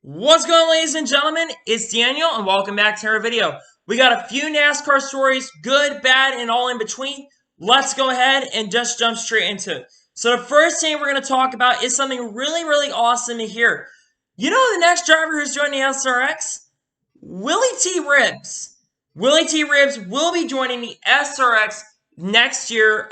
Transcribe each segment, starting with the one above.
What's going on, ladies and gentlemen? It's Daniel, and welcome back to our video. We got a few NASCAR stories, good, bad, and all in between. Let's go ahead and just jump straight into it. So the first thing we're going to talk about is something really awesome to hear. You know the next driver who's joining the SRX? Willie T. Ribbs. Willie T. Ribbs will be joining the SRX next year.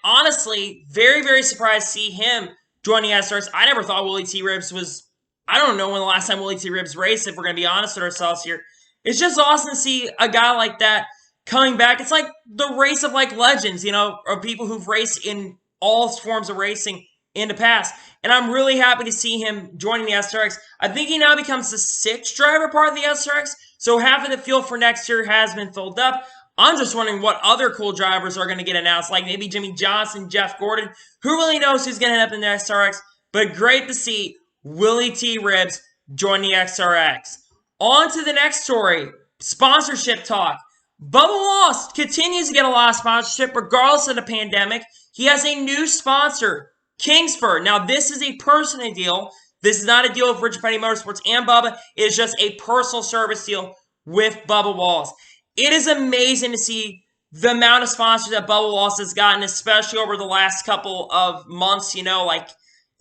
Honestly, very surprised to see him joining the SRX. I never thought Willie T. Ribbs was... I don't know when the last time Willie T. Ribbs raced, if we're going to be honest with ourselves here. It's just awesome to see a guy like that coming back. It's like the race of like legends, you know, or people who've raced in all forms of racing in the past. And I'm really happy to see him joining the SRX. I think he now becomes the sixth driver part of the SRX. So half of the field for next year has been filled up. I'm just wondering what other cool drivers are going to get announced, like maybe Jimmy Johnson, Jeff Gordon. Who really knows who's going to end up in the SRX? But great to see Willie T. Ribbs join the SRX. On to the next story, sponsorship talk. Bubba Wallace continues to get a lot of sponsorship regardless of the pandemic. He has a new sponsor, Kingsford. Now, this is a personal deal. This is not a deal with Richard Petty Motorsports and Bubba. It is just a personal service deal with Bubba Wallace. It is amazing to see the amount of sponsors that Bubba Wallace has gotten, especially over the last couple of months, you know, like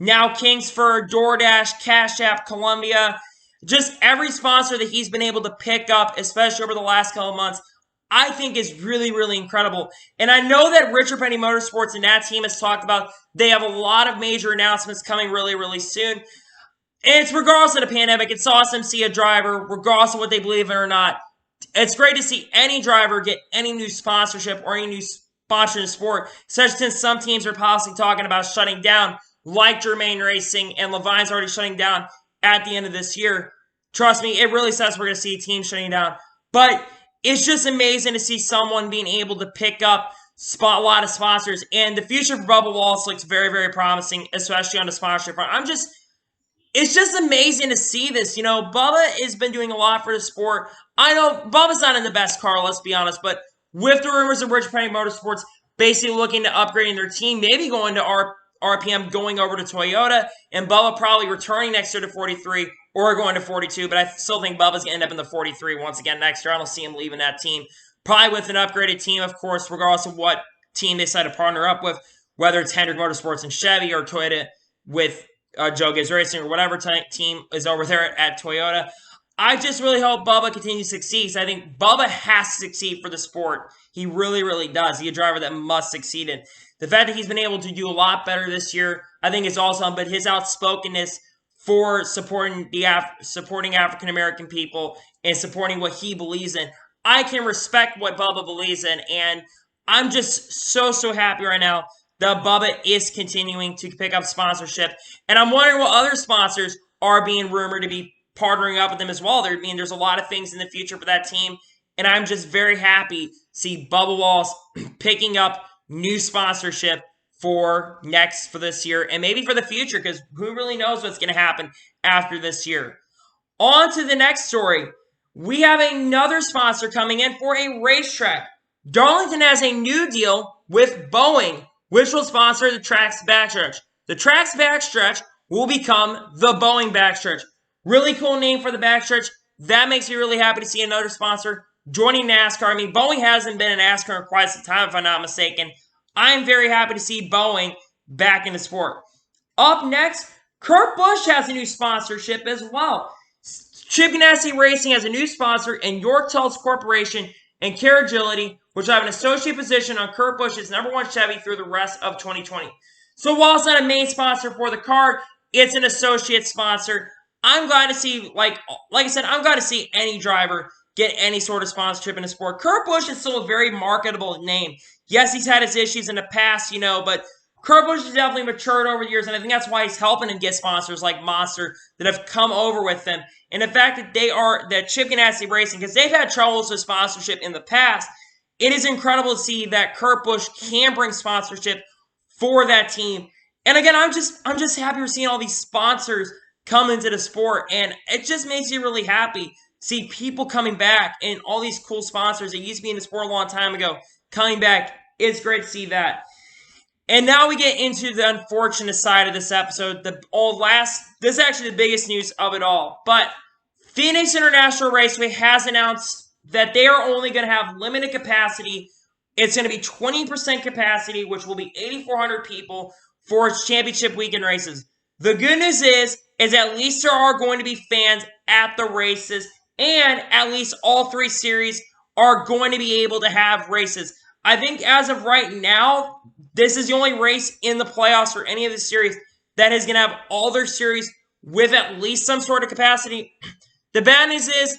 now Kingsford, DoorDash, Cash App, Columbia, just every sponsor that he's been able to pick up, especially over the last couple of months, I think is really incredible. And I know that Richard Petty Motorsports and that team has talked about they have a lot of major announcements coming really soon. And it's regardless of the pandemic, it's awesome to see a driver, regardless of what they believe in or not. It's great to see any driver get any new sponsorship or any new sponsor in the sport, especially since some teams are possibly talking about shutting down, like Germain Racing, and Levine's already shutting down at the end of this year. Trust me, it really says we're going to see teams shutting down. But it's just amazing to see someone being able to pick up a lot of sponsors. And the future for Bubba Wallace looks very promising, especially on the sponsorship front. It's just amazing to see this. You know, Bubba has been doing a lot for the sport. I know Bubba's not in the best car, let's be honest, but with the rumors of Richard Petty Motorsports basically looking to upgrading their team, maybe going to RPM, going over to Toyota, and Bubba probably returning next year to 43 or going to 42, but I still think Bubba's going to end up in the 43 once again next year. I don't see him leaving that team. Probably with an upgraded team, of course, regardless of what team they decide to partner up with, whether it's Hendrick Motorsports and Chevy or Toyota with Joe Gibbs Racing or whatever team is over there at Toyota. I just really hope Bubba continues to succeed. I think Bubba has to succeed for the sport. He really does. He's a driver that must succeed in. The fact that he's been able to do a lot better this year, I think is awesome. But his outspokenness for supporting African American people and supporting what he believes in, I can respect what Bubba believes in, and I'm just so happy right now that Bubba is continuing to pick up sponsorship. And I'm wondering what other sponsors are being rumored to be partnering up with them as well. There's a lot of things in the future for that team, and I'm just very happy to see Bubba Wallace picking up new sponsorship for this year and maybe for the future, because who really knows what's going to happen after this year. On to the next story. We have another sponsor coming in for a racetrack. Darlington has a new deal with Boeing, which will sponsor the track's backstretch. The track's backstretch will become the Boeing backstretch. Really cool name for the backstretch. That makes me really happy to see another sponsor joining NASCAR. I mean, Boeing hasn't been in NASCAR in quite some time, if I'm not mistaken. I'm very happy to see Boeing back in the sport. Up next, Kurt Busch has a new sponsorship as well. Chip Ganassi Racing has a new sponsor in York Tulsa Corporation and Care Agility, which will have an associate position on Kurt Busch's #1 Chevy through the rest of 2020. So while it's not a main sponsor for the car, it's an associate sponsor. I'm glad to see, like I said, I'm glad to see any driver get any sort of sponsorship in the sport. Kurt Busch is still a very marketable name. Yes, he's had his issues in the past, you know, but Kurt Busch has definitely matured over the years, and I think that's why he's helping him get sponsors like Monster that have come over with him. And the fact that Chip Ganassi Racing, because they've had troubles with sponsorship in the past, it is incredible to see that Kurt Busch can bring sponsorship for that team. And again, I'm just happy we're seeing all these sponsors come into the sport, and it just makes you really happy. See people coming back and all these cool sponsors that used to be in the sport a long time ago coming back. It's great to see that. And now we get into the unfortunate side of this episode. This is actually the biggest news of it all. But Phoenix International Raceway has announced that they are only going to have limited capacity. It's going to be 20% capacity, which will be 8,400 people for its championship weekend races. The good news is at least there are going to be fans at the races, and at least all 3 series are going to be able to have races. I think as of right now, this is the only race in the playoffs or any of the series that is going to have all their series with at least some sort of capacity. The bad news is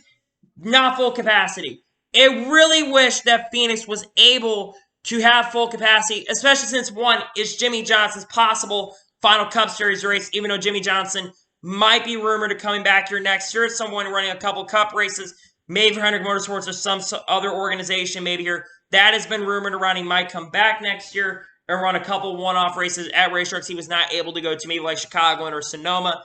not full capacity. I really wish that Phoenix was able to have full capacity, especially since, one, it's Jimmy Johnson's possible final Cup Series race, even though Jimmy Johnson might be rumored to coming back here next year. Someone running a couple Cup races, maybe for Hendrick Motorsports or some other organization maybe here. That has been rumored around. He might come back next year and run a couple one-off races at racetracks he was not able to go to, maybe like Chicago or Sonoma.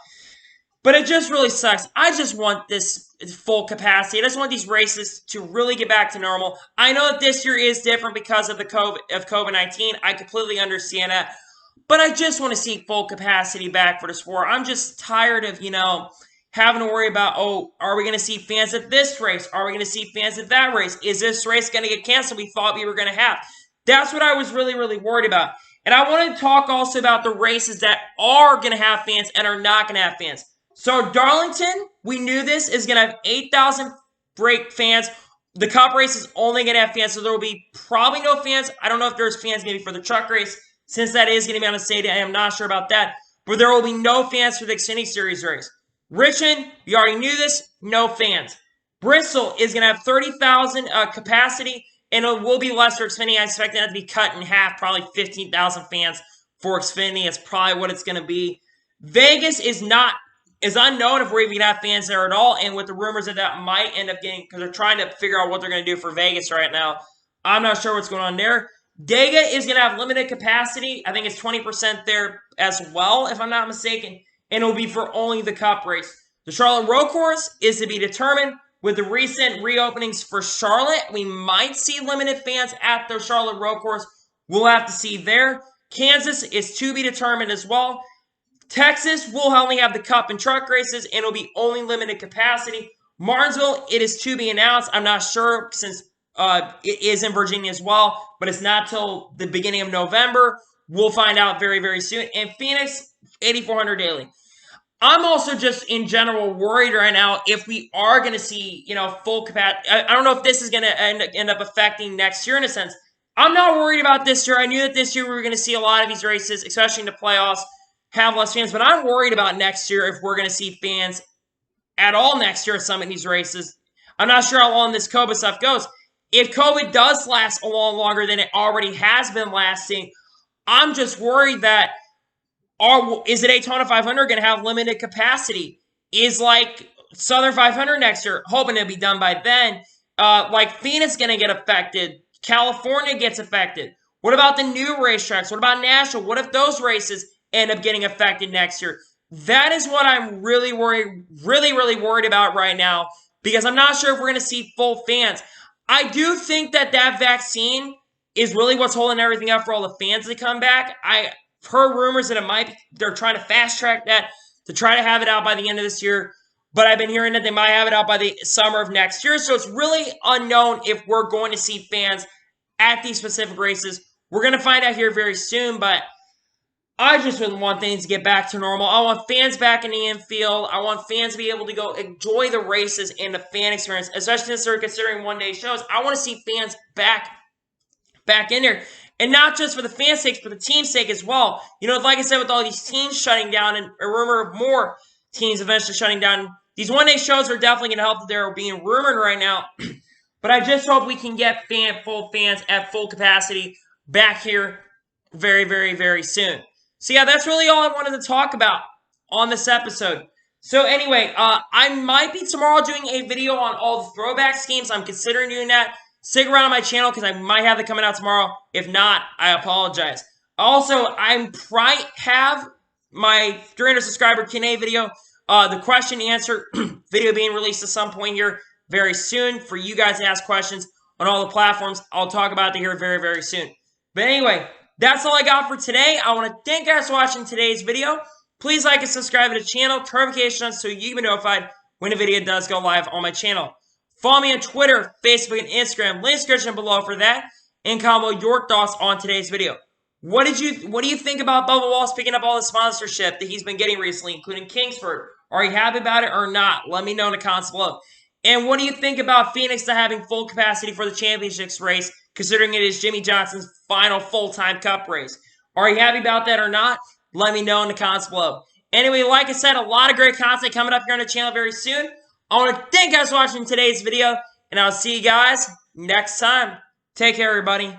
But it just really sucks. I just want this full capacity. I just want these races to really get back to normal. I know that this year is different because of the COVID-19. I completely understand that. But I just want to see full capacity back for the sport. I'm just tired of, having to worry about, are we going to see fans at this race? Are we going to see fans at that race? Is this race going to get canceled we thought we were going to have? That's what I was really, really worried about. And I want to talk also about the races that are going to have fans and are not going to have fans. So Darlington, we knew this, is going to have 8,000 brake fans. The Cup race is only going to have fans, so there will be probably no fans. I don't know if there's fans maybe for the truck race, since that is going to be on the stadium. I am not sure about that. But there will be no fans for the Xfinity Series race. Richmond, we already knew this, no fans. Bristol is going to have 30,000 capacity, and it will be less for Xfinity. I expect that to be cut in half, probably 15,000 fans for Xfinity. That's probably what it's going to be. Vegas is unknown if we're even going to have fans there at all, and with the rumors that might end up getting, because they're trying to figure out what they're going to do for Vegas right now. I'm not sure what's going on there. Dega is going to have limited capacity. I think it's 20% there as well, if I'm not mistaken, and it will be for only the Cup race. The Charlotte Road Course is to be determined. With the recent reopenings for Charlotte, we might see limited fans at the Charlotte Road Course. We'll have to see there. Kansas is to be determined as well. Texas will only have the Cup and truck races, and it'll be only limited capacity. Martinsville, it is to be announced. I'm not sure since it is in Virginia as well, but it's not till the beginning of November. We'll find out very, very soon. And Phoenix, 8,400 daily. I'm also just in general worried right now if we are going to see, full capacity. I don't know if this is going to end up affecting next year in a sense. I'm not worried about this year. I knew that this year we were going to see a lot of these races, especially in the playoffs, have less fans. But I'm worried about next year if we're going to see fans at all next year at some of these races. I'm not sure how long this COVID stuff goes. If COVID does last a lot longer than it already has been lasting, I'm just worried that is the Daytona 500 going to have limited capacity? Is like Southern 500 next year, hoping it'll be done by then, like Phoenix going to get affected? California gets affected. What about the new racetracks? What about Nashville? What if those races end up getting affected next year? That is what I'm really worried about right now, because I'm not sure if we're going to see full fans. I do think that vaccine is really what's holding everything up for all the fans to come back. I've heard rumors that they're trying to fast track that to try to have it out by the end of this year, but I've been hearing that they might have it out by the summer of next year, so it's really unknown if we're going to see fans at these specific races. We're going to find out here very soon, but I just really want things to get back to normal. I want fans back in the infield. I want fans to be able to go enjoy the races and the fan experience, especially since they're considering one-day shows. I want to see fans back in there. And not just for the fans' sake, but the team's sake as well. Like I said, with all these teams shutting down and a rumor of more teams eventually shutting down, these one-day shows are definitely going to help that they're being rumored right now. But I just hope we can get full fans at full capacity back here very, very, very soon. So yeah, that's really all I wanted to talk about on this episode. So anyway, I might be tomorrow doing a video on all the throwback schemes. I'm considering doing that. Stick around on my channel because I might have it coming out tomorrow. If not, I apologize. Also, I might have my 300 subscriber Q&A video, the question and answer video being released at some point here very soon for you guys to ask questions on all the platforms. I'll talk about it here very, very soon. But anyway, that's all I got for today. I want to thank you guys for watching today's video. Please like and subscribe to the channel, turn notifications on so you can be notified when a video does go live on my channel. Follow me on Twitter, Facebook, and Instagram. Link in the description below for that. And comment your thoughts on today's video. What do you think about Bubba Wallace picking up all the sponsorship that he's been getting recently, including Kingsford? Are you happy about it or not? Let me know in the comments below. And what do you think about Phoenix not having full capacity for the championships race, considering it is Jimmy Johnson's final full-time cup race? Are you happy about that or not? Let me know in the comments below. Anyway, like I said, a lot of great content coming up here on the channel very soon. I want to thank you guys for watching today's video, and I'll see you guys next time. Take care, everybody.